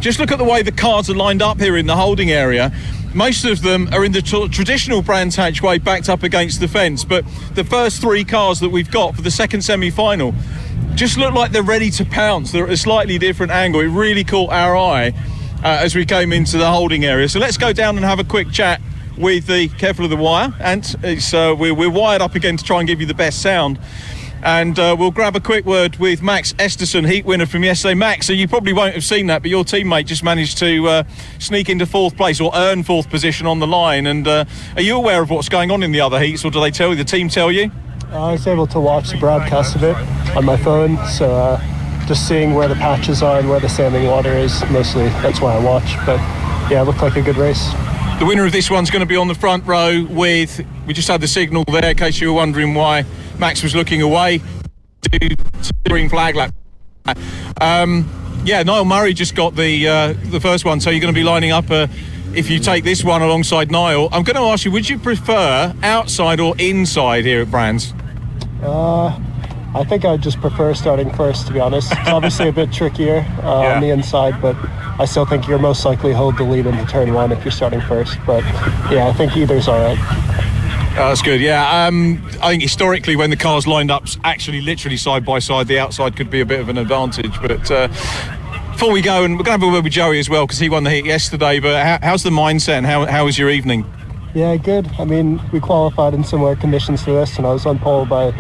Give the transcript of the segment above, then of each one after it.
just look at the way the cars are lined up here in the holding area. Most of them are in the traditional Brands Hatchway backed up against the fence, but the first 3 cars that we've got for the second semi-final just look like they're ready to pounce. They're at a slightly different angle. It really caught our eye as we came into the holding area. So let's go down and have a quick chat with the, careful of the wire, and it's, we're wired up again to try and give you the best sound. And we'll grab a quick word with Max Esterson, heat winner from yesterday. Max, so you probably won't have seen that, but your teammate just managed to sneak into 4th place, or earn 4th position on the line. And are you aware of what's going on in the other heats, or do they tell you, the team tell you? I was able to watch the broadcast of it on my phone, so just seeing where the patches are and where the standing water is, mostly that's why I watch. But yeah, it looked like a good race. The winner of this one's going to be on the front row with, we just had the signal there in case you were wondering why Max was looking away, to green flag lap. Yeah, Niall Murray just got the first one, so you're going to be lining up if you take this one alongside Niall. I'm going to ask you, would you prefer outside or inside here at Brands? I think I'd just prefer starting first, to be honest. It's obviously a bit trickier on the inside, but I still think you're most likely hold the lead into turn 1 if you're starting first. But yeah, I think either's all right. That's good, yeah. I think historically when the cars lined up actually literally side by side, the outside could be a bit of an advantage. But before we go, and we're going to have a word with Joey as well because he won the heat yesterday, but how's the mindset and how was your evening? Yeah, good. I mean, we qualified in similar conditions to this, and I was on pole by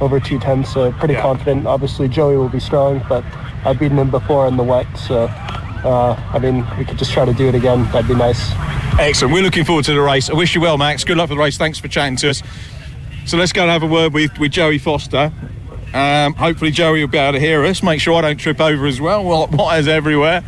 over 2 tenths, so pretty confident. Obviously Joey will be strong, but I've beaten him before in the wet, so I mean, we could just try to do it again. That'd be nice. Excellent. We're looking forward to the race. I wish you well, Max. Good luck for the race. Thanks for chatting to us. So let's go and have a word with Joey Foster. Hopefully Joey will be able to hear us. Make sure I don't trip over as well. Wires everywhere.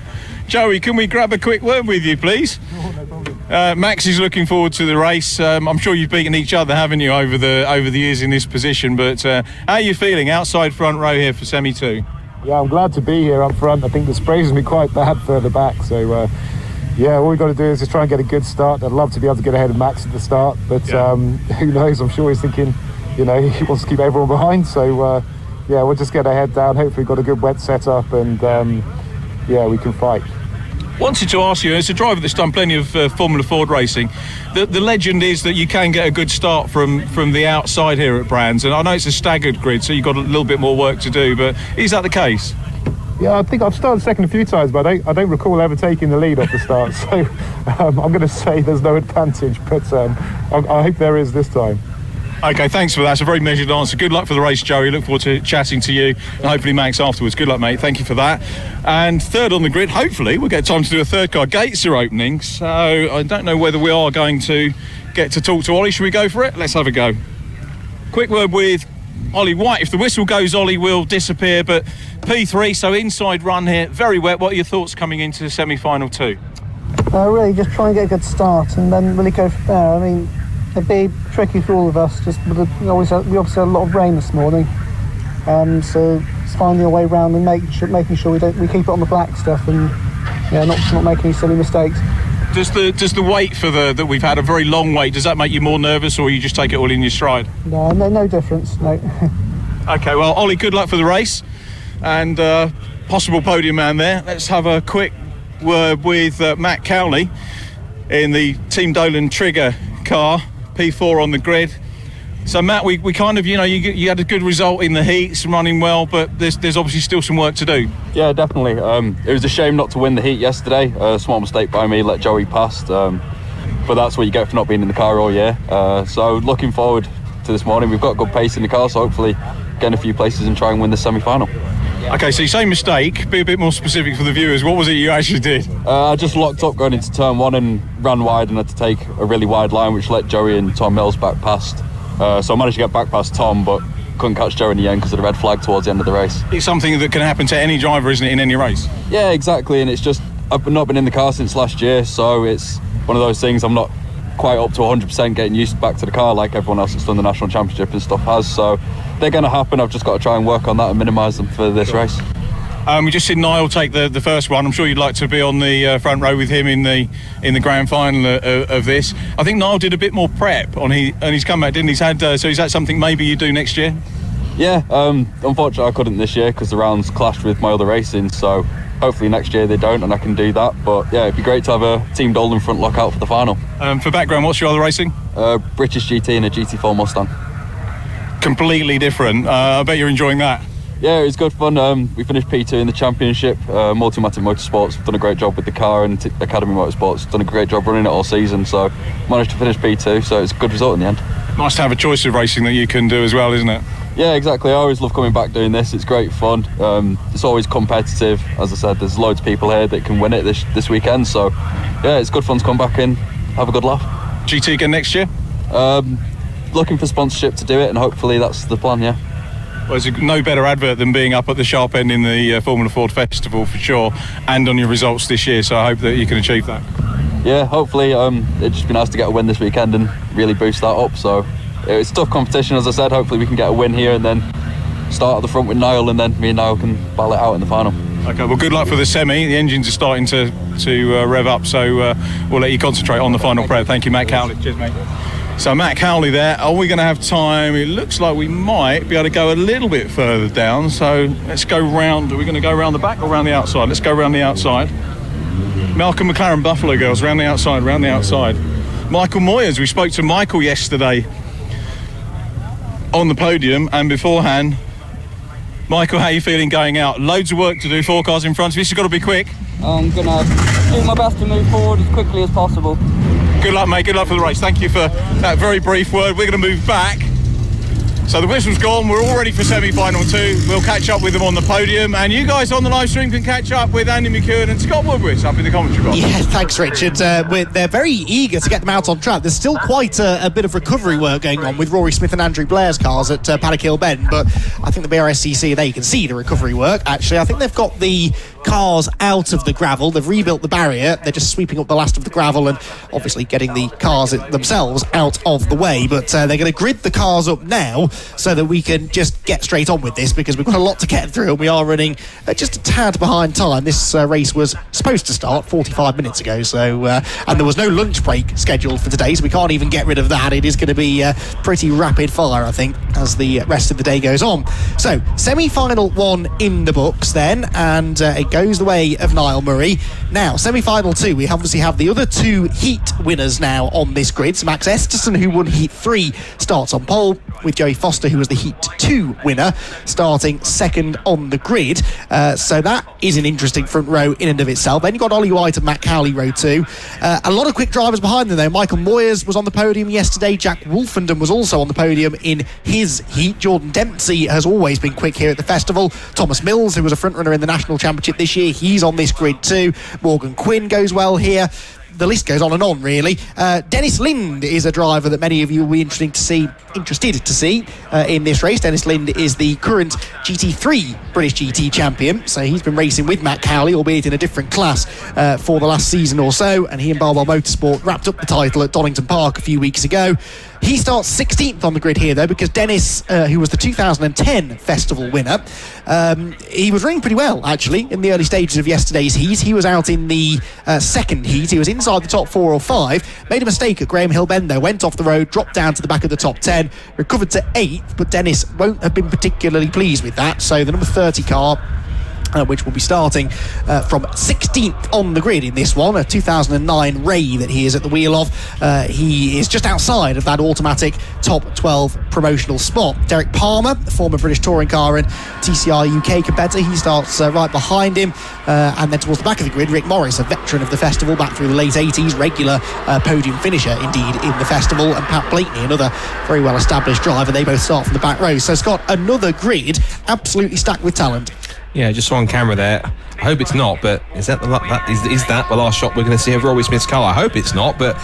Joey, can we grab a quick word with you, please? No problem. Max is looking forward to the race. I'm sure you've beaten each other, haven't you, over the years in this position? But how are you feeling outside front row here for Semi 2? Yeah, I'm glad to be here up front. I think the spray's going to be quite bad further back. So, yeah, all we've got to do is just try and get a good start. I'd love to be able to get ahead of Max at the start. But who knows? I'm sure he's thinking, you know, he wants to keep everyone behind. So, yeah, we'll just get our head down. Hopefully we've got a good wet setup and, yeah, we can fight. Wanted to ask you, as a driver that's done plenty of Formula Ford racing, the legend is that you can get a good start from the outside here at Brands, and I know it's a staggered grid, so you've got a little bit more work to do, but is that the case? Yeah, I think I've started second a few times, but I don't recall ever taking the lead off the start, so I'm going to say there's no advantage, but I hope there is this time. Okay, thanks for that. It's a very measured answer. Good luck for the race, Joey. Look forward to chatting to you and hopefully Max afterwards. Good luck, mate. Thank you for that. And third on the grid, hopefully we'll get time to do a third car. Gates are opening, so I don't know whether we are going to get to talk to Ollie. Should we go for it? Let's have a go. Quick word with Ollie White. If the whistle goes, Ollie will disappear, but P3, so inside run here, very wet. What are your thoughts coming into the semi-final 2? Really just try and get a good start and then really go from there. I mean, it'd be tricky for all of us. Just we obviously had a lot of rain this morning, so it's finding a way around and making sure we keep it on the black stuff and not make any silly mistakes. Does the wait for that we've had a very long wait, does that make you more nervous, or you just take it all in your stride? No difference. No. Okay, well, Ollie, good luck for the race and possible podium man there. Let's have a quick word with Matt Cowley in the Team Dolan Trigger car. P4 on the grid. So Matt, we kind of, you had a good result in the heats, running well, but there's obviously still some work to do. Yeah, definitely. It was a shame not to win the heat yesterday. Small mistake by me, let Joey past. But that's what you get for not being in the car all year. So looking forward to this morning. We've got good pace in the car, so hopefully get a few places and try and win the semi-final. Okay, so you say mistake, be a bit more specific for the viewers. What was it you actually did? I just locked up going into turn 1 and ran wide and had to take a really wide line, which let Joey and Tom Mills back past. So I managed to get back past Tom, but couldn't catch Joey in the end because of the red flag towards the end of the race. It's something that can happen to any driver, isn't it, in any race? Yeah, exactly, and it's just, I've not been in the car since last year, so it's one of those things I'm not quite up to 100% getting used back to the car like everyone else that's done the national championship and stuff has, so they're going to happen. I've just got to try and work on that and minimise them for this race. We just seen Niall take the first one. I'm sure you'd like to be on the front row with him in the grand final of this. I think Niall did a bit more prep on his comeback, didn't he? So is that something maybe you do next year? Yeah, unfortunately I couldn't this year because the rounds clashed with my other racing, so hopefully next year they don't and I can do that. But yeah, it'd be great to have a Team Dolan front lockout for the final. For background, what's your other racing? British GT and a GT4 Mustang. Completely different. I bet you're enjoying that. Yeah, it was good fun. We finished P2 in the championship. Multimatic Motorsports have done a great job with the car, and Academy Motorsports done a great job running it all season, so managed to finish P2, so it's a good result in the end. Nice to have a choice of racing that you can do as well, isn't it? Yeah, exactly. I always love coming back doing this. It's great fun. It's always competitive. As I said, there's loads of people here that can win it this weekend, so yeah, it's good fun to come back and have a good laugh. GT again next year? Looking for sponsorship to do it, and hopefully that's the plan, yeah. Well, there's no better advert than being up at the sharp end in the Formula Ford Festival for sure, and on your results this year, so I hope that you can achieve that. Yeah, hopefully. It'd just be nice to get a win this weekend and really boost that up, so it's tough competition, as I said. Hopefully we can get a win here and then start at the front with Niall, and then me and Niall can battle it out in the final. Okay, well, good luck for the semi. The engines are starting to rev up, so we'll let you concentrate on the final prep. Thank you, Matt Cowley. Cheers, mate. So Matt Cowley there. Are we going to have time? It looks like we might be able to go a little bit further down, so let's go round. Are we going to go round the back or round the outside? Let's go round the outside. Malcolm McLaren Buffalo Girls, round the outside, round the outside. Michael Moyers, we spoke to Michael yesterday on the podium and beforehand. Michael, how are you feeling going out? Loads of work to do, 4 cars in front of you. This has got to be quick. I'm going to do my best to move forward as quickly as possible. Good luck, mate. Good luck for the race. Thank you for that very brief word. We're going to move back. So the whistle's gone. We're all ready for semi-final 2. We'll catch up with them on the podium. And you guys on the live stream can catch up with Andy McEwen and Scott Woodward up in the commentary box. Yeah, thanks, Richard. They're very eager to get them out on track. There's still quite a bit of recovery work going on with Rory Smith and Andrew Blair's cars at Paddock Hill Bend. But I think the BRSCC, there you can see the recovery work, actually. I think they've got the cars out of the gravel. They've rebuilt the barrier. They're just sweeping up the last of the gravel and obviously getting the cars themselves out of the way. But they're going to grid the cars up now so that we can just get straight on with this, because we've got a lot to get through and we are running just a tad behind time. This race was supposed to start 45 minutes ago, so and there was no lunch break scheduled for today, so we can't even get rid of that. It is going to be pretty rapid fire, I think, as the rest of the day goes on. So semi-final 1 in the books then, and it goes the way of Niall Murray. Now semi-final 2, we obviously have the other 2 heat winners now on this grid. So Max Esterson, who won heat 3, starts on pole, with Joey Foster, who was the heat 2 winner, starting second on the grid. So that is an interesting front row in and of itself. Then you've got Ollie White and Matt Cowley, row 2. A lot of quick drivers behind them though. Michael Moyers was on the podium yesterday. Jack Wolfenden was also on the podium in his heat. Jordan Dempsey has always been quick here at the festival. Thomas Mills, who was a front runner in the National Championship this year, he's on this grid too. Morgan Quinn goes well here. The list goes on and on, really. Dennis Lind is a driver that many of you will be interested to see in this race. Dennis Lind is the current GT3 British GT champion, so he's been racing with Matt Cowley, albeit in a different class, for the last season or so, and he and Barbell Motorsport wrapped up the title at Donington Park a few weeks ago. He starts 16th on the grid here, though, because Dennis, who was the 2010 festival winner, he was running pretty well, actually, in the early stages of yesterday's heat. He was out in the second heat. He was inside the top 4 or 5, made a mistake at Graham Hill Bend, though, went off the road, dropped down to the back of the top 10, recovered to 8th, but Dennis won't have been particularly pleased with that, so the number 30 car, which will be starting from 16th on the grid in this one, a 2009 Ray that he is at the wheel of. He is just outside of that automatic top 12 promotional spot. Derek Palmer, the former British touring car and TCR UK competitor, he starts right behind him, and then towards the back of the grid, Rick Morris, a veteran of the festival back through the late 80s, regular podium finisher indeed in the festival, and Pat Blakeney, another very well established driver. They both start from the back row. So Scott, another grid absolutely stacked with talent. Yeah, just saw on camera there. I hope it's not, but is that the last shot we're going to see of Rory Smith's car? I hope it's not, but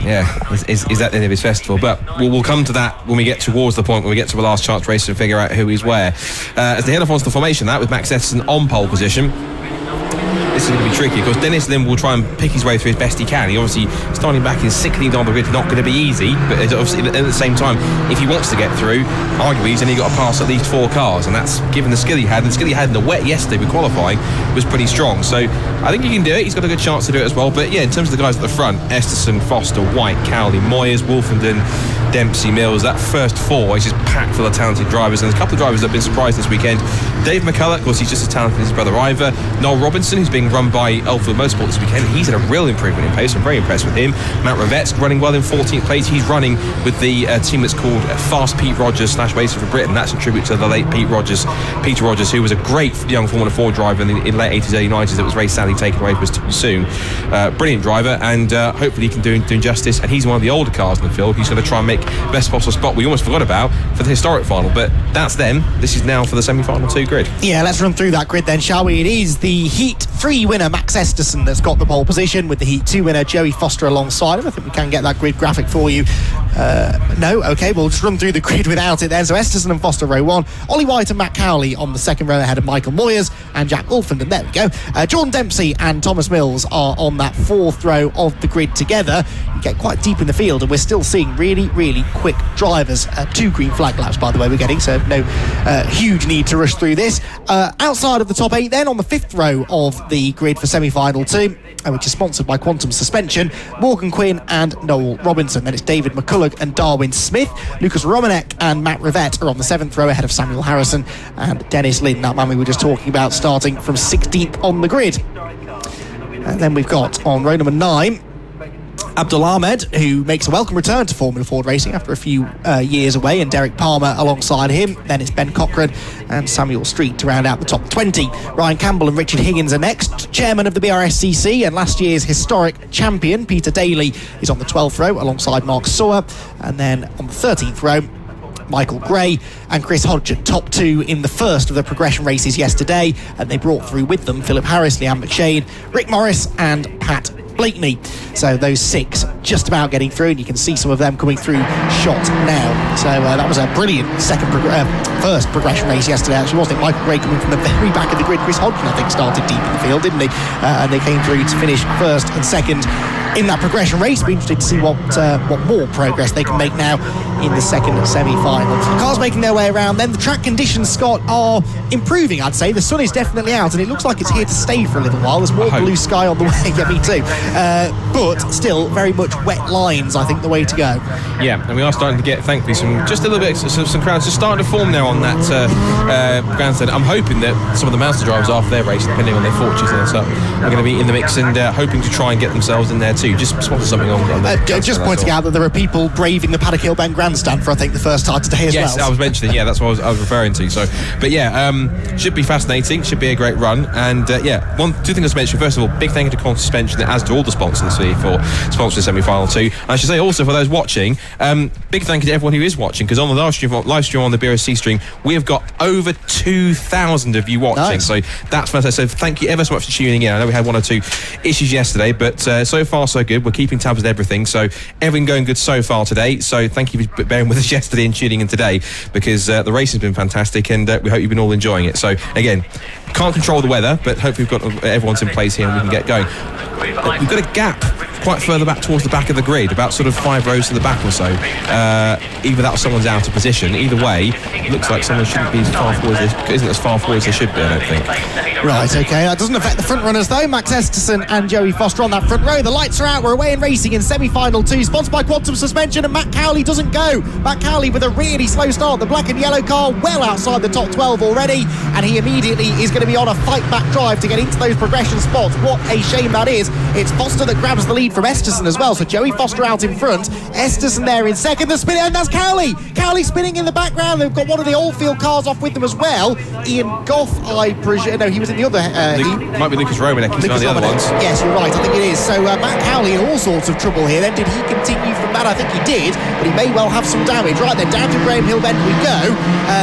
yeah, is that the end of his festival? But we'll come to that when we get towards the point where we get to the last chance race and figure out who is where. As they head off onto the formation, that with Max Esterson on pole position. this is going to be tricky, because Dennis Lynn will try and pick his way through as best he can. He obviously, starting back in 16th on the grid, not going to be easy, but obviously at the same time, if he wants to get through, arguably he's only got to pass at least 4 cars, and that's given the skill he had. And the skill he had in the wet yesterday with qualifying was pretty strong. So I think he can do it. He's got a good chance to do it as well. But yeah, in terms of the guys at the front, Esterson, Foster, White, Cowley, Moyers, Wolfenden, Dempsey, Mills, that first 4 is just packed full of talented drivers, and there's a couple of drivers that have been surprised this weekend. Dave McCulloch, of course, he's just as talented as his brother Ivor. Noel Robinson, who's being run by Elfield Motorsport this weekend, he's had a real improvement in pace. I'm very impressed with him. Matt Rivette's running well in 14th place. He's running with the team that's called Fast Pete Rogers / Racing for Britain. That's a tribute to the late Peter Rogers, who was a great young Formula 4 driver in late 80s, early 90s that was very sadly taken away from us too soon. Brilliant driver, and hopefully he can do justice. And he's one of the older cars in the field. He's going to try and make the best possible spot we almost forgot about for the historic final. But that's them. This is now for the semi-final 2 grid. Yeah, let's run through that grid then, shall we? It is the Heat 3 winner, Max Esterson, that's got the pole position, with the Heat 2 winner, Joey Foster, alongside him. I think we can get that grid graphic for you. No? Okay, we'll just run through the grid without it then. So Esterson and Foster, row 1. Ollie White and Matt Cowley on the second row ahead of Michael Moyers and Jack Wolfenden. There we go. Jordan Dempsey and Thomas Mills are on that 4th row of the grid together. You get quite deep in the field, and we're still seeing really, really quick drivers. 2 green flag laps, by the way, we're getting, so no huge need to rush through this. Outside of the top 8 then, on the 5th row of the grid for semi-final 2, which is sponsored by Quantum Suspension, Morgan Quinn and Noel Robinson. Then it's David McCulloch and Darwin Smith. Lucas Romanek and Matt Rivette are on the 7th row ahead of Samuel Harrison and Dennis Lynn, that man we were just talking about, starting from 16th on the grid. And then we've got on row number 9 Abdul Ahmed, who makes a welcome return to Formula Ford racing after a few years away, and Derek Palmer alongside him. Then it's Ben Cochran and Samuel Street to round out the top 20. Ryan Campbell and Richard Higgins are next. Chairman of the BRSCC and last year's historic champion, Peter Daly, is on the 12th row alongside Mark Sawyer. And then on the 13th row, Michael Gray and Chris Hodgson, top 2 in the first of the progression races yesterday, and they brought through with them Philip Harris, Leanne McShane, Rick Morris and Pat Blakeney. So those 6 just about getting through, and you can see some of them coming through shot now. So that was a brilliant first progression race yesterday, actually, wasn't it? Michael Gray coming from the very back of the grid. Chris Hodgson, I think, started deep in the field, didn't he? And they came through to finish first and second in that progression race. Be interested to see what more progress they can make now in the second semi-final. Cars making their way around then. The track conditions, Scott, are improving, I'd say. The sun is definitely out, and it looks like it's here to stay for a little while. There's more blue sky on the way. Yeah, me too. But still very much wet lines, I think, the way to go. Yeah, and we are starting to get, thankfully, some crowds just starting to form now on that grandstand. I'm hoping that some of the mountain drivers after their race, depending on their fortunes and stuff, are going to be in the mix and hoping to try and get themselves in there too. Just spotted something on just pointing out that there are people braving the Paddock Hill Bend grandstand for, I think, the first time today as well. Yes, I was mentioning, yeah, that's what I was referring to. So, but yeah, should be fascinating, should be a great run. And yeah, 2 things to mention. First of all, big thank you to Quantum Suspension, as to all the sponsors for sponsoring the semi-final 2. And I should say also for those watching, big thank you to everyone who is watching, because on the live stream on the BRSC stream, we have got over 2,000 of you watching. Nice. So that's fantastic. So thank you ever so much for tuning in. I know we had 1 or 2 issues yesterday, but so far so good. We're keeping tabs with everything, so everything going good so far today. So thank you for bearing with us yesterday and tuning in today, because the race has been fantastic, and we hope you've been all enjoying it. So again, can't control the weather, but hopefully we've got everyone's in place here and we can get going. We've got a gap quite further back towards the back of the grid, about sort of 5 rows to the back or so. Either that or someone's out of position. Either way, it looks like someone shouldn't be as far forward as they should be, I don't think. Right, okay, that doesn't affect the front runners though. Max Esterson and Joey Foster on that front row. The lights are out, we're away in racing in semi-final 2, sponsored by Quantum Suspension, and Matt Cowley doesn't go. Matt Cowley with a really slow start. The black and yellow car well outside the top 12 already, and he immediately is going to be on a fight-back drive to get into those progression spots. What a shame that is. It's Foster that grabs the lead from Esterson as well, so Joey Foster out in front, Esterson there in second, the spin, and that's Cowley spinning in the background. They've got one of the Oldfield cars off with them as well. Ian Goff, I presume, no, he was in the other might be Lucas Romanek, he's one of the other ones. Yes, you're right, I think it is. So Matt Cowley in all sorts of trouble here. Then did he continue from that? I think he did, but he may well have some damage. Right then, down to Graham Hill Bend we go.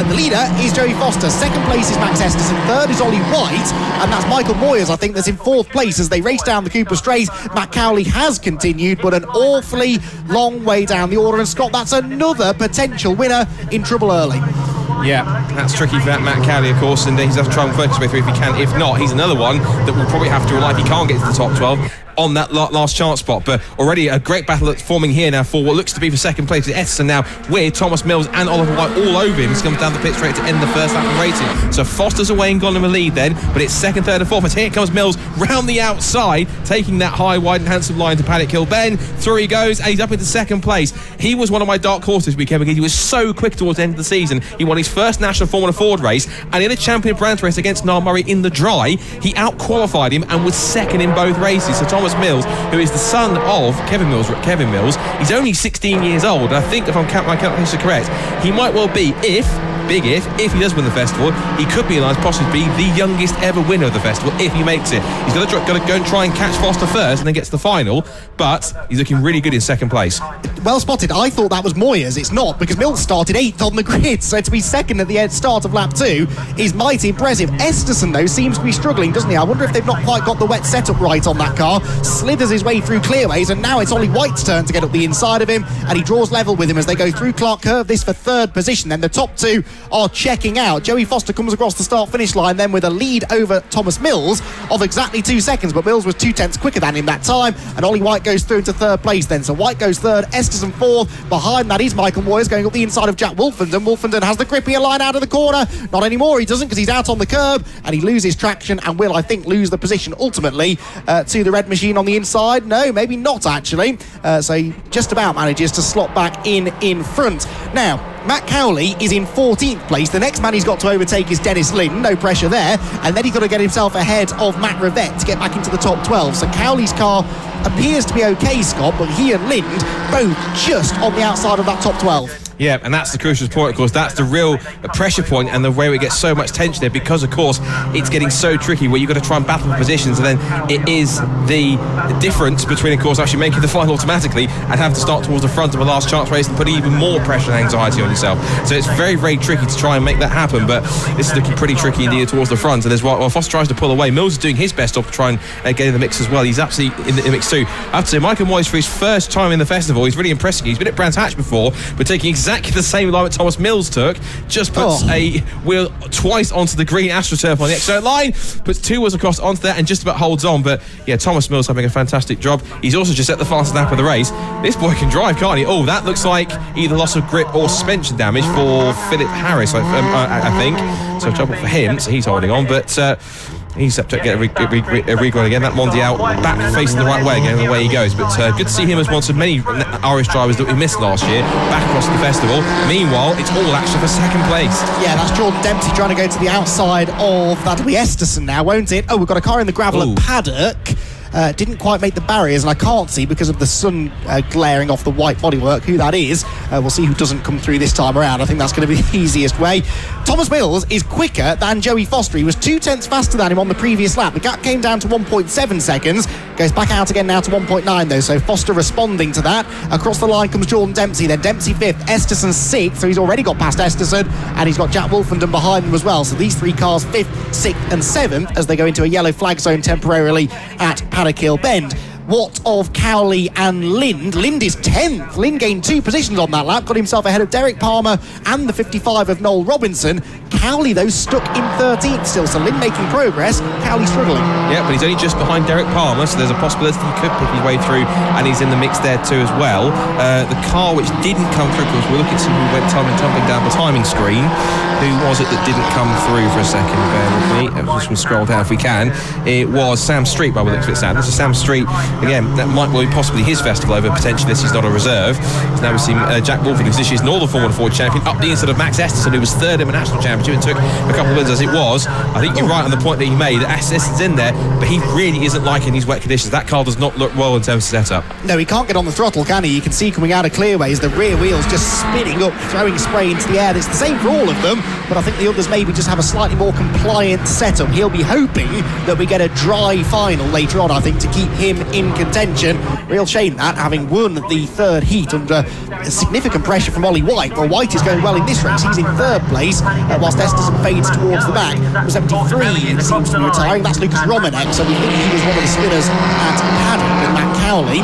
The leader is Joey Foster, second place is Max Esterson, third is Ollie White, and that's Michael Moyers, I think, that's in 4th place as they race down the Cooper Straight. Matt Cowley has continued, but an awfully long way down the order, and Scott, that's another potential winner in trouble early. Yeah, that's tricky for that Matt Cowley, of course, and he's going to try and focus his way through if he can. If not, he's another one that will probably have to rely if he can't get to the top 12 on that last chance spot. But already a great battle that's forming here now for what looks to be for second place with Esterson now with Thomas Mills and Oliver White all over him. He's come down the pit straight to end the first lap of racing. So Foster's away and gone in the lead then, but it's second, third and fourth as here comes Mills round the outside, taking that high, wide and handsome line to Paddock Hill Bend. Through he goes and he's up into second place. He was one of my dark horses this weekend because he was so quick towards the end of the season. He won his first National Formula Ford race, and in a Champion Brands race against Niall Murray in the dry, he out-qualified him and was second in both races. So Thomas Mills, who is the son of Kevin Mills, he's only 16 years old, and I think if my calculations are correct, he might well be, if he does win the festival, he could be aligned possibly be the youngest ever winner of the festival if he makes it. He's got to go and try and catch Foster first and then get to the final, but he's looking really good in second place. Well spotted. I thought that was Moyers. It's not, because Mills started 8th on the grid, so to be second at the start of lap 2 is mighty impressive. Esterson, though, seems to be struggling, doesn't he? I wonder if they've not quite got the wet setup right on that car. Slithers his way through clearways, and now it's Ollie White's turn to get up the inside of him, and he draws level with him as they go through Clark Curve, this for third position. Then the top two are checking out. Joey Foster comes across the start-finish line then with a lead over Thomas Mills of exactly 2 seconds, but Mills was 2/10 quicker than him that time, and Ollie White goes through into third place then. So White goes third, Esterson fourth. Behind that is Michael Moyers going up the inside of Jack Wolfenden. Wolfenden has the grippier line out of the corner. Not anymore, he doesn't, because he's out on the curb, and he loses traction and will, I think, lose the position ultimately to the red machine on the inside. No, maybe not actually. So he just about manages to slot back in front. Now, Matt Cowley is in 14th place. The next man he's got to overtake is Dennis Lind. No pressure there. And then he's got to get himself ahead of Matt Rivette to get back into the top 12. So Cowley's car appears to be okay, Scott, but he and Lind both just on the outside of that top 12. Yeah, and that's the crucial point, of course. That's the real pressure point and the way we get so much tension there, because, of course, it's getting so tricky where you've got to try and battle for positions, and then it is the difference between, of course, actually making the final automatically and having to start towards the front of a last chance race and put even more pressure and anxiety on yourself. So it's very, very tricky to try and make that happen, but this is looking pretty tricky indeed towards the front. And as well, Foster tries to pull away, Mills is doing his best to try and get in the mix as well. He's absolutely in the mix too. I have to say, Michael Moyes, for his first time in the festival, he's really impressing. He's been at Brands Hatch before, but taking exactly the same line that Thomas Mills took, just puts a wheel twice onto the green AstroTurf on the extra line, puts 2 wheels across onto that and just about holds on. But yeah, Thomas Mills having a fantastic job. He's also just set the fastest lap of the race. This boy can drive, can't he? Oh, that looks like either loss of grip or suspension damage for Philip Harris, I think. So trouble for him, so he's holding on, but he's up to get a regrowing again. That Mondial back facing the right way again, the way he goes. But good to see him as one of many Irish drivers that we missed last year back across the festival. Meanwhile, it's all action for second place. Yeah, that's Jordan Dempsey trying to go to the outside of, that'll be Esterson now, won't it? Oh, we've got a car in the gravel at Paddock. Didn't quite make the barriers, and I can't see because of the sun glaring off the white bodywork who that is. We'll see who doesn't come through this time around. I think that's going to be the easiest way. Thomas Mills is quicker than Joey Foster. He was 2/10 faster than him on the previous lap. The gap came down to 1.7 seconds. Goes back out again now to 1.9 though, so Foster responding to that. Across the line comes Jordan Dempsey, then Dempsey 5th, Esterson 6th, so he's already got past Esterson, and he's got Jack Wolfenden behind them as well. So these 3 cars 5th, 6th and 7th as they go into a yellow flag zone temporarily at Paddock Hill Bend. What of Cowley and Lind? Lind is 10th. Lind gained 2 positions on that lap, got himself ahead of Derek Palmer and the 55 of Noel Robinson. Cowley, though, stuck in 13th still, so Lind making progress, Cowley struggling. Yeah, but he's only just behind Derek Palmer, so there's a possibility he could pick his way through, and he's in the mix there too as well. The car which didn't come through, because we're looking to see who went tumbling down the timing screen. Who was it that didn't come through for a second? Bear with me. Just going to scroll down if we can. It was Sam Street by the looks of it, Sam. This is Sam Street. Again, that might well be possibly his festival over. Potentially this is not a reserve. So now we've seen Jack Wolfenden, who's this year's Northern Formula Ford champion, up the inside of Max Esterson, who was 3rd in the national championship and took a couple of wins as it was. I think you're right on the point that he made. Esteson's in there, but he really isn't liking these wet conditions. That car does not look well in terms of setup. No, he can't get on the throttle, can he? You can see coming out of clearways, the rear wheels just spinning up, throwing spray into the air. It's the same for all of them, but I think the others maybe just have a slightly more compliant setup. He'll be hoping that we get a dry final later on, I think, to keep him in contention. Real shame that, having won the 3rd heat under significant pressure from Ollie White. Well, White is going well in this race. He's in 3rd place, whilst Esterson fades towards the back. Number 73 seems to be retiring. That's Lucas Romanek, so we think he was one of the spinners at Paddock with Matt Cowley.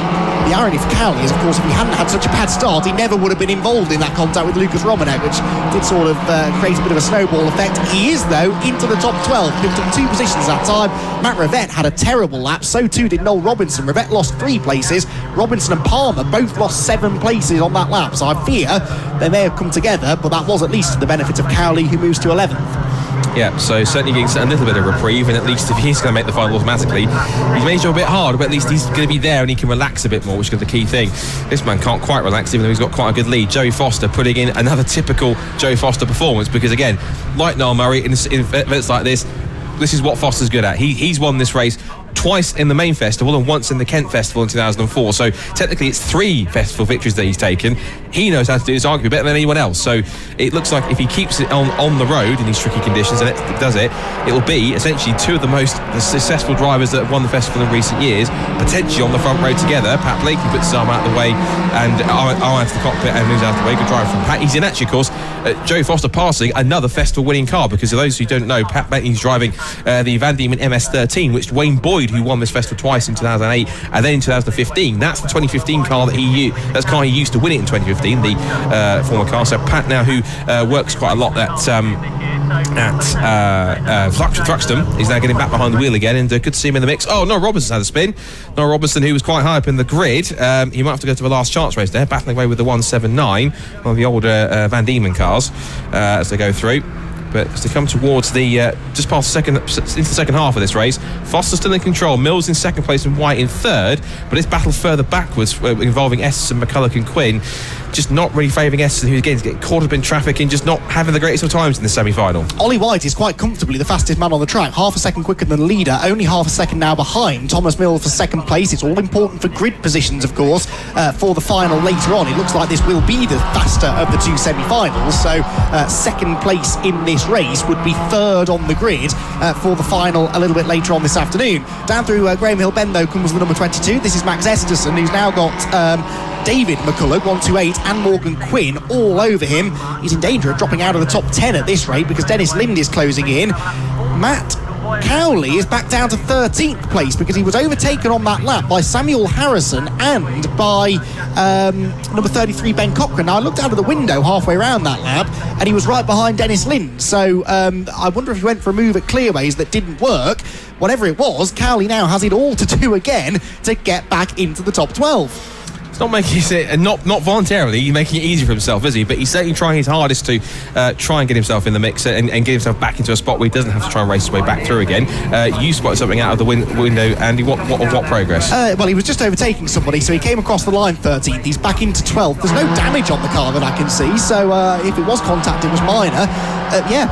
The irony for Cowley is, of course, if he hadn't had such a bad start, he never would have been involved in that contact with Lucas Romanek, which did sort of create a bit of a snowball effect. He is, though, into the top 12. Picked up 2 positions that time. Matt Rivette had a terrible lap. So too did Noel Robinson. Rivette lost 3 places. Robinson and Palmer both lost 7 places on that lap. So I fear they may have come together, but that was at least to the benefit of Cowley, who moves to 11th. Yeah, so certainly getting a little bit of reprieve, and at least if he's going to make the final automatically, he's made it a bit hard, but at least he's going to be there and he can relax a bit more, which is the key thing. This man can't quite relax, even though he's got quite a good lead. Joey Foster putting in another typical Joey Foster performance, because again, like Niall Murray, in events like this is what Foster's good at. He's won this race twice in the main festival and once in the Kent Festival in 2004, so technically it's 3 festival victories that he's taken. He knows how to do this arguably better than anyone else, so it looks like if he keeps it on the road in these tricky conditions and it does it will be essentially 2 of the most successful drivers that have won the festival in recent years, potentially on the front row together. Pat Blakey puts his arm out of the way and I'll out to the cockpit and moves out of the way. Good drive from Pat. He's in actually, of course, Joey Foster passing another festival winning car, because for those who don't know, Pat Blakey's driving the Van Diemen MS13, which Wayne Boyd, who won this festival twice in 2008 and then in 2015, that's the 2015 car that that's car he used to win it in 2015, the former car. So Pat now, who works quite a lot at Thruxton, is now getting back behind the wheel again, and good to see him in the mix. Oh, Noel Robinson had a spin. Noel Robinson, who was quite high up in the grid, he might have to go to the last chance race there, battling away with the 179, one of the older Van Diemen cars, as they go through. But as they come towards the just past into the second half of this race, Foster still in control, Mills in second place and White in third, but it's battle further backwards involving Esterson, McCulloch and Quinn, just not really favouring Esterson, who again is getting caught up in traffic and just not having the greatest of times in the semi-final. Ollie White is quite comfortably the fastest man on the track, half a second quicker than the leader, only half a second now behind Thomas Mills for second place. It's all important for grid positions, of course, for the final later on. It looks like this will be the faster of the 2 semi-finals, so second place in this race would be third on the grid for the final a little bit later on this afternoon. Down through Graham Hill Bend, though, comes the number 22. This is Max Esterson, who's now got David McCulloch, 128, and Morgan Quinn all over him. He's in danger of dropping out of the top 10 at this rate because Dennis Lind is closing in. Matt Cowley is back down to 13th place because he was overtaken on that lap by Samuel Harrison and by number 33 Ben Cochran. Now I looked out of the window halfway around that lap and he was right behind Dennis Lind, so I wonder if he went for a move at Clearways that didn't work. Whatever it was, Cowley now has it all to do again to get back into the top 12. It's not making it, not voluntarily, he's making it easy for himself, is he? But he's certainly trying his hardest to try and get himself in the mix and get himself back into a spot where he doesn't have to try and race his way back through again. You spotted something out of the window, Andy. What progress? Well, he was just overtaking somebody, so he came across the line 13th. He's back into 12th. There's no damage on the car that I can see, so if it was contact, it was minor.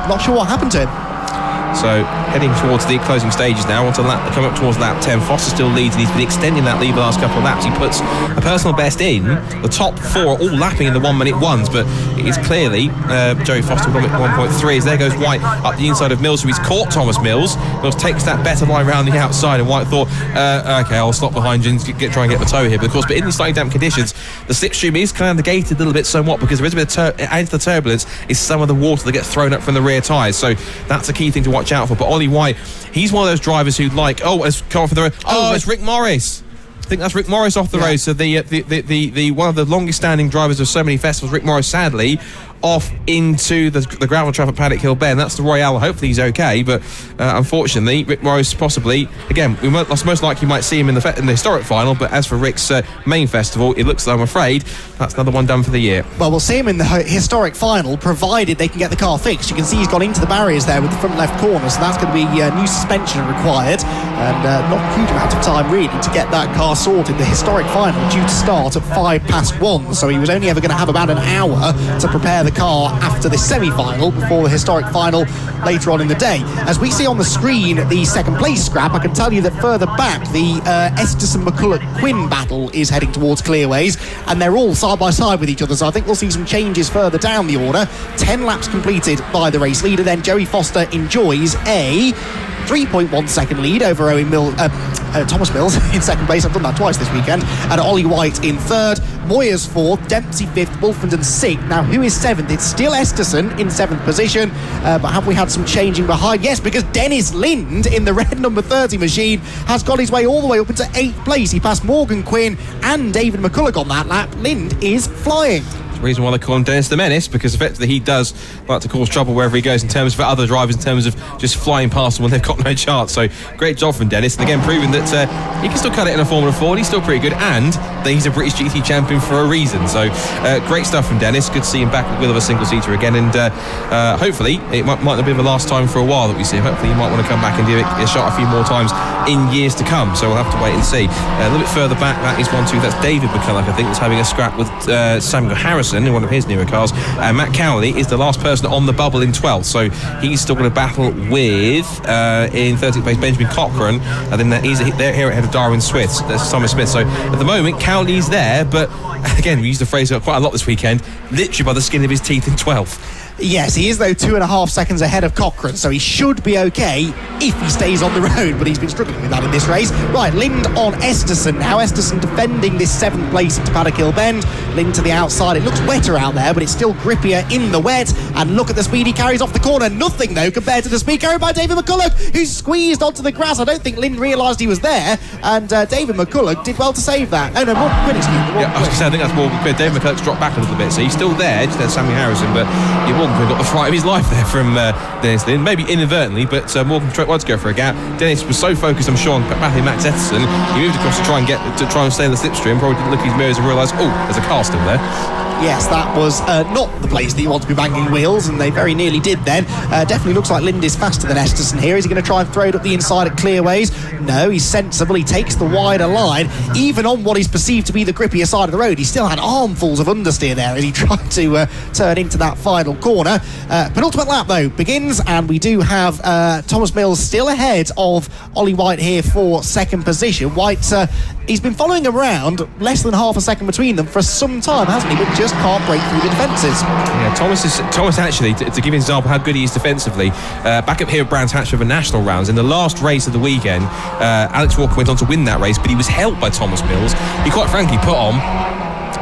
Not sure what happened to him. So heading towards the closing stages now, coming up towards lap 10. Foster still leads and he's been extending that lead the last couple of laps. He puts a personal best in. The top 4 are all lapping in the 1 minute ones, but it is clearly Joey Foster 1.3 as there goes White up the inside of Mills, who he's caught Thomas Mills. Mills takes that better line round the outside and White thought, okay, I'll stop behind you and try and get the toe here. But of course, in these slightly damp conditions, the slipstream is kind of negated a little bit somewhat because there is a bit of added to the turbulence is some of the water that gets thrown up from the rear tyres. So that's a key thing to watch out for. But Ollie White, he's one of those drivers who has come off the road. It's Rick Morris. I think that's Rick Morris off the road. So the one of the longest standing drivers of so many festivals, Rick Morris, sadly off into the gravel trap at Paddock Hill Bend. That's the Royale. Hopefully he's okay, but unfortunately Rick Morris possibly, again, we most likely might see him in the historic final, but as for Rick's main festival, it looks like, I'm afraid, that's another one done for the year. Well, we'll see him in the historic final, provided they can get the car fixed. You can see he's gone into the barriers there with the front left corner, so that's going to be new suspension required, and not a huge amount of time really to get that car sorted. The historic final due to start at 1:05, so he was only ever going to have about an hour to prepare the car after the semi-final before the historic final later on in the day. As we see on the screen the second place scrap, I can tell you that further back the Esterson McCulloch Quinn battle is heading towards Clearways, and they're all side by side with each other, so I think we'll see some changes further down the order. 10 laps completed by the race leader, then Joey Foster enjoys a 3.1 second lead over Thomas Mills in second place. I've done that twice this weekend. And Ollie White in third. Moyers fourth. Dempsey fifth. Wolfenden sixth. Now, who is seventh? It's still Esterson in seventh position. But have we had some changing behind? Yes, because Dennis Lind in the red number 30 machine has got his way all the way up into 8th place. He passed Morgan Quinn and David McCulloch on that lap. Lind is flying. The reason why they call him Dennis the Menace, because effectively he does like to cause trouble wherever he goes in terms of other drivers, in terms of just flying past them when they've got no chance. So great job from Dennis, and again proving that he can still cut it in a Formula 4. He's still pretty good, and that he's a British GT champion for a reason. So great stuff from Dennis. Good to see him back with a single seater again, and hopefully it might not be the last time for a while that we see him. Hopefully he might want to come back and give it a shot a few more times in years to come. So we'll have to wait and see. A little bit further back, that is 1-2. That's David McCulloch, I think, that's having a scrap with Samuel Harrison in one of his newer cars. Matt Cowley is the last person on the bubble in 12th, so he's still going to battle with in 13th place Benjamin Cochran, and then he's here ahead of Darwin Smith. That's Thomas Smith. So at the moment Cowley's there, but again we used the phrase quite a lot this weekend, literally by the skin of his teeth in 12th. Yes, he is though 2.5 seconds ahead of Cochrane, so he should be okay if he stays on the road, but he's been struggling with that in this race. Right, Lind on Esterson. Now Esterson defending this 7th place into Paddock Bend. Lind to the outside. It looks wetter out there, but it's still grippier in the wet. And look at the speed he carries off the corner. Nothing though compared to the speed carried by David McCulloch, who's squeezed onto the grass. I don't think Lind realised he was there, and David McCulloch did well to save that. Oh no, Morgan Quinn, excuse me. I was going to say, I think that's Morgan Quinn. David McCulloch's dropped back a little bit, so he's still there, just there's Sammy Harrison, but Morgan Quinn got the fright of his life there from Dennis Lind, maybe inadvertently, but Morgan wanted to go for a gap. Dennis was so focused, I'm sure, on battling Max Esterson, he moved across to try and stay in the slipstream, probably didn't look at his mirrors and realise, oh, there's a car still there. Yes, that was not the place that you want to be banging wheels, and they very nearly did then. Definitely looks like Lind is faster than Esterson here. Is he going to try and throw it up the inside at Clearways? No, he's sensible. He takes the wider line. Even on what is perceived to be the grippier side of the road, he still had armfuls of understeer there as he tried to turn into that final corner. Penultimate lap, though, begins, and we do have Thomas Mills still ahead of Ollie White here for second position. White, he's been following around, less than half a second between them for some time, hasn't he? But just can't break through the defences. Yeah, Thomas actually, to give you an example how good he is defensively, back up here at Brands Hatch for the national rounds, in the last race of the weekend, Alex Walker went on to win that race, but he was helped by Thomas Mills. He quite frankly put on,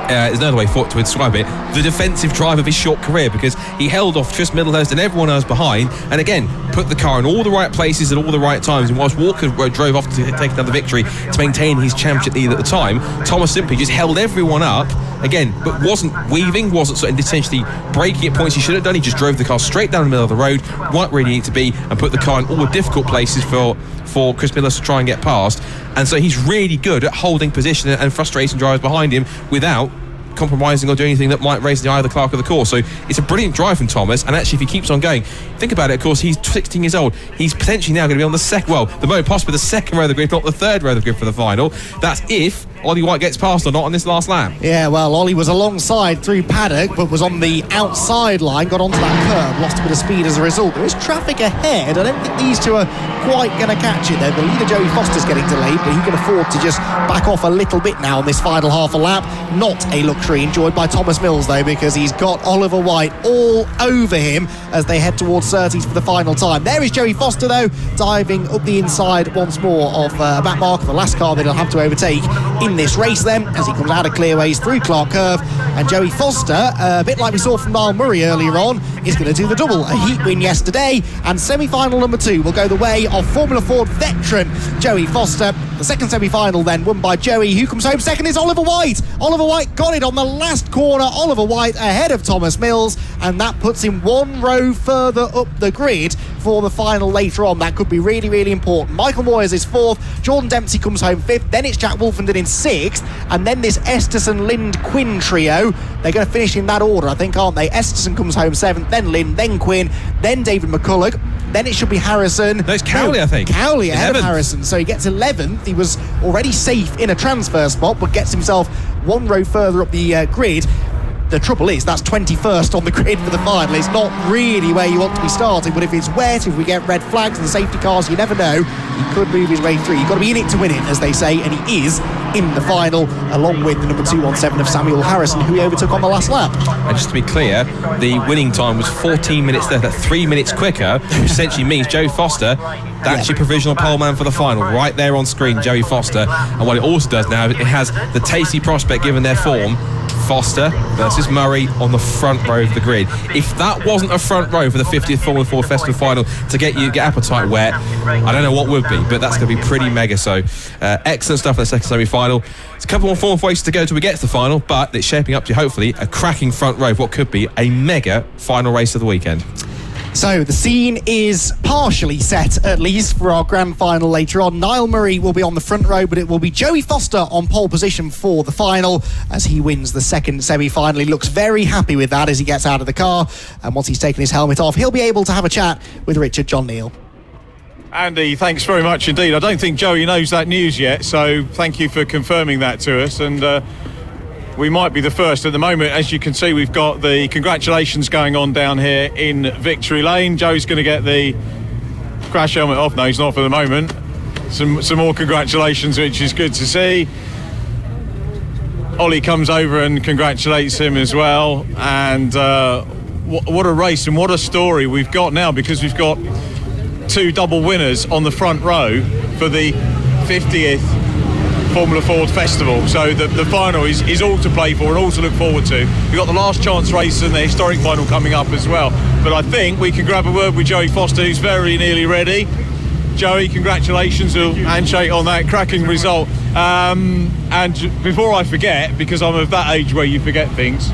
there's another way to describe it, the defensive drive of his short career, because he held off Tris Middlehurst and everyone else behind, and again put the car in all the right places at all the right times. And whilst Walker drove off to take another victory to maintain his championship lead at the time, Thomas simply just held everyone up again, but wasn't weaving, wasn't sort of intentionally braking at points he should have done. He just drove the car straight down the middle of the road, right where he needed to be, and put the car in all the difficult places for Chris Miller to try and get past. And so he's really good at holding position and frustrating drivers behind him without compromising or doing anything that might raise the eye of the clerk of the course. So it's a brilliant drive from Thomas, and actually if he keeps on going, think about it, of course, he's 16 years old. He's potentially now going to be on the possibly the second row of the grid, not the third row of the grid for the final. That's if Ollie White gets past or not on this last lap. Yeah, well, Ollie was alongside through paddock, but was on the outside line, got onto that curb, lost a bit of speed as a result. There is traffic ahead. I don't think these two are quite going to catch it, though. The leader, Joey Foster's getting delayed, but he can afford to just back off a little bit now on this final half a lap. Not a luxury enjoyed by Thomas Mills, though, because he's got Oliver White all over him as they head towards Surtees for the final time. There is Joey Foster, though, diving up the inside once more of a back marker, the last car that he'll have to overtake in this race then, as he comes out of Clearways through Clark Curve. And Joey Foster, a bit like we saw from Niall Murray earlier on, is going to do the double. A heat win yesterday, and semi-final number 2 will go the way of Formula Ford veteran Joey Foster. The second semi-final then won by Joey. Who comes home second is Oliver White. Oliver White got it on the last corner. Oliver White ahead of Thomas Mills, and that puts him one row further up the grid for the final later on. That could be really, really important. Michael Moyers is 4th, Jordan Dempsey comes home 5th, then it's Jack Wolfenden in 6th, and then this Esterson, Lind, Quinn trio. They're going to finish in that order, I think, aren't they? Esterson comes home 7th, then Lind, then Quinn, then David McCulloch, then it should be Harrison. No, it's Cowley, I think. Cowley ahead of Harrison, so he gets 11th. He was already safe in a transfer spot, but gets himself one row further up the grid. the trouble is that's 21st on the grid for the final. It's not really where you want to be starting, but if it's wet, if we get red flags and the safety cars, you never know, he could move his way through. You've got to be in it to win it, as they say, and he is in the final, along with the number 217 of Samuel Harrison, who he overtook on the last lap. And just to be clear, the winning time was 14 minutes there, that's 3 minutes quicker, which essentially means Joey Foster, that's your provisional pole man for the final, right there on screen, Joey Foster. And what it also does now, it has the tasty prospect, given their form, Foster versus Murray on the front row of the grid. If that wasn't a front row for the 50th Formula 4 Festival final to get appetite wet, I don't know what would be, but that's going to be pretty mega. So excellent stuff in the second semi-final. There's a couple more Formula 4 races to go till we get to the final, but it's shaping up to hopefully a cracking front row of what could be a mega final race of the weekend. So the scene is partially set, at least, for our grand final later on. Niall Murray will be on the front row, but it will be Joey Foster on pole position for the final as he wins the second semi-final. He looks very happy with that as he gets out of the car, and once he's taken his helmet off, he'll be able to have a chat with Richard John Neal. Andy, thanks very much indeed. I don't think Joey knows that news yet, so thank you for confirming that to us. And we might be the first at the moment. As you can see, we've got the congratulations going on down here in Victory Lane. Joe's going to get the crash helmet off. No, he's not for the moment. Some more congratulations, which is good to see. Ollie comes over and congratulates him as well. And what a race and what a story we've got now, because we've got two double winners on the front row for the 50th Formula Ford Festival. So the final is all to play for and all to look forward to. We've got the last chance race and the historic final coming up as well. But I think we can grab a word with Joey Foster, who's very nearly ready. Joey, congratulations, a handshake on that cracking result. And before I forget, because I'm of that age where you forget things,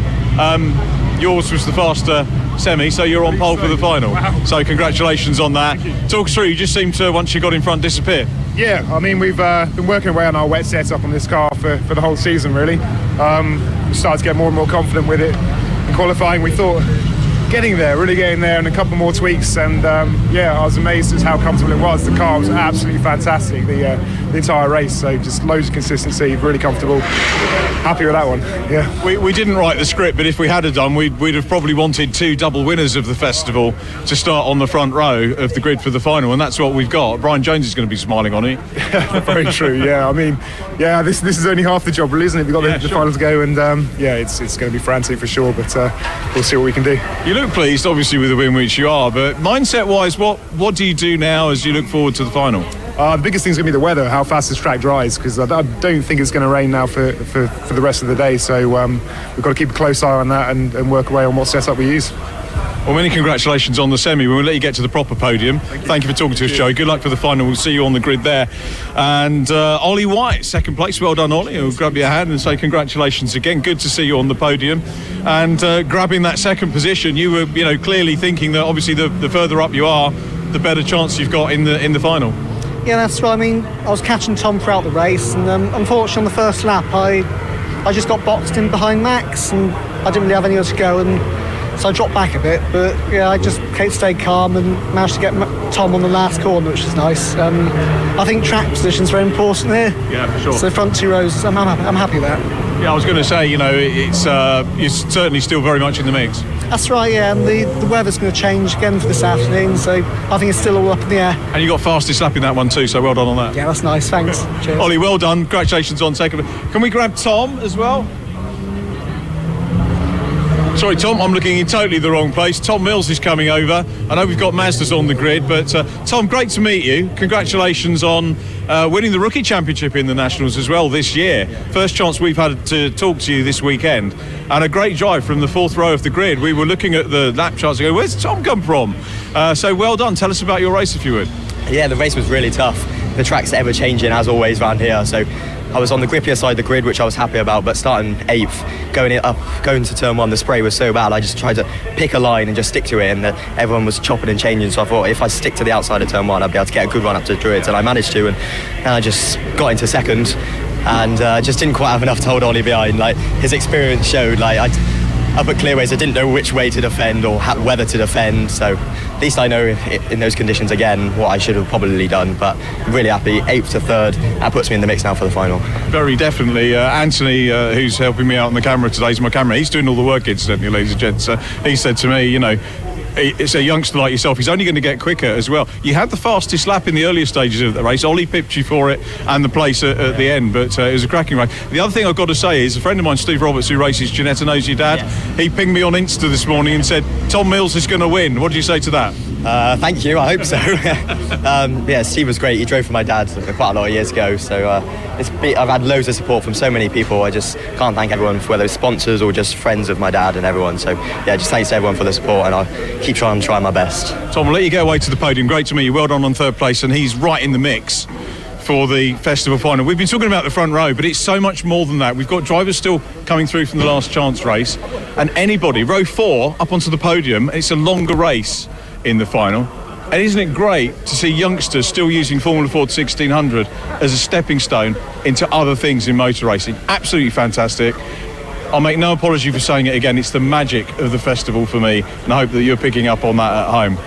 yours was the faster semi, so you're on pole for the final. Wow. So congratulations on that. Talk us through, you just seemed to, once you got in front, disappear. Yeah, I mean, we've been working away on our wet setup on this car for the whole season, really. We started to get more and more confident with it. In qualifying, we thought getting there and a couple more tweaks, and I was amazed at how comfortable it was. The car was absolutely fantastic, the entire race, so just loads of consistency, really comfortable. Happy with that one. Yeah. We didn't write the script, but if we had done, we'd have probably wanted two double winners of the festival to start on the front row of the grid for the final, and that's what we've got. Brian Jones is going to be smiling on it. Very true. Yeah, I mean, this is only half the job, really, isn't it? We've got the final to go, and it's going to be frantic for sure, but we'll see what we can do. You look pleased, obviously, with the win, which you are, but mindset-wise, what do you do now as you look forward to the final? The biggest thing is going to be the weather, how fast this track dries, because I don't think it's going to rain now for the rest of the day, so we've got to keep a close eye on that and work away on what setup we use. Well, many congratulations on the semi. We'll let you get to the proper podium. Thank you for talking to us, Joey. Good luck for the final. We'll see you on the grid there. And Ollie White, second place. Well done, Ollie. We'll grab your hand and say congratulations again. Good to see you on the podium. And grabbing that second position, you were, clearly thinking that obviously the further up you are, the better chance you've got in the final. Yeah, that's right. I mean, I was catching Tom throughout the race, and unfortunately on the first lap, I just got boxed in behind Max, and I didn't really have anywhere to go, and so I dropped back a bit. But I just stayed calm and managed to get Tom on the last corner, which is nice. I think track position's very important here. Yeah, for sure. So the front two rows, I'm happy with that. Yeah, I was going to say, it's you're certainly still very much in the mix. That's right, yeah, and the weather's going to change again for this afternoon, so I think it's still all up in the air. And you got fastest lap in that one too, so well done on that. Yeah, that's nice, thanks. Cheers. Ollie, well done, congratulations on second. Can we grab Tom as well? Sorry, Tom, I'm looking in totally the wrong place. Tom Mills is coming over. I know we've got Mazdas on the grid, but Tom, great to meet you. Congratulations on winning the Rookie Championship in the Nationals as well this year. First chance we've had to talk to you this weekend. And a great drive from the fourth row of the grid. We were looking at the lap charts and go, where's Tom come from? So well done. Tell us about your race, if you would. Yeah, the race was really tough. The track's ever changing as always around here, so I was on the grippier side of the grid, which I was happy about, but starting 8th, going to turn 1, the spray was so bad. I just tried to pick a line and just stick to it, and everyone was chopping and changing, so I thought if I stick to the outside of turn 1, I'd be able to get a good run up to Druids, and I managed to, and I just got into second, and just didn't quite have enough to hold Ollie behind. Like, his experience showed, up at Clearways, I didn't know which way to defend or whether to defend. So at least I know in those conditions again what I should have probably done. But I'm really happy. 8th to 3rd. That puts me in the mix now for the final. Very definitely. Anthony, who's helping me out on the camera today, is my camera. He's doing all the work, incidentally, ladies and gents. He said to me, you know, it's a youngster like yourself, he's only going to get quicker as well. You had the fastest lap in the earlier stages of the race. Ollie pipped you for it and the place at the end, but it was a cracking race. The other thing I've got to say is a friend of mine, Steve Roberts, who races Janetta Knows Your Dad, he pinged me on Insta this morning and said Tom Mills is going to win. What do you say to that? Thank you, I hope so. Yeah, Steve was great. He drove for my dad quite a lot of years ago, so I've had loads of support from so many people. I just can't thank everyone, for whether it's sponsors or just friends of my dad and everyone. So yeah, just thanks to everyone for the support, and I'll keep trying my best. Tom, we'll let you get away to the podium. Great to meet you. Well done on 3rd place, and he's right in the mix for the festival final. We've been talking about the front row, but it's so much more than that. We've got drivers still coming through from the last chance race, and anybody, row 4 up onto the podium. It's a longer race in the final, and isn't it great to see youngsters still using Formula Ford 1600 as a stepping stone into other things in motor racing? Absolutely fantastic. I'll make no apology for saying it again. It's the magic of the festival for me, and I hope that you're picking up on that at home.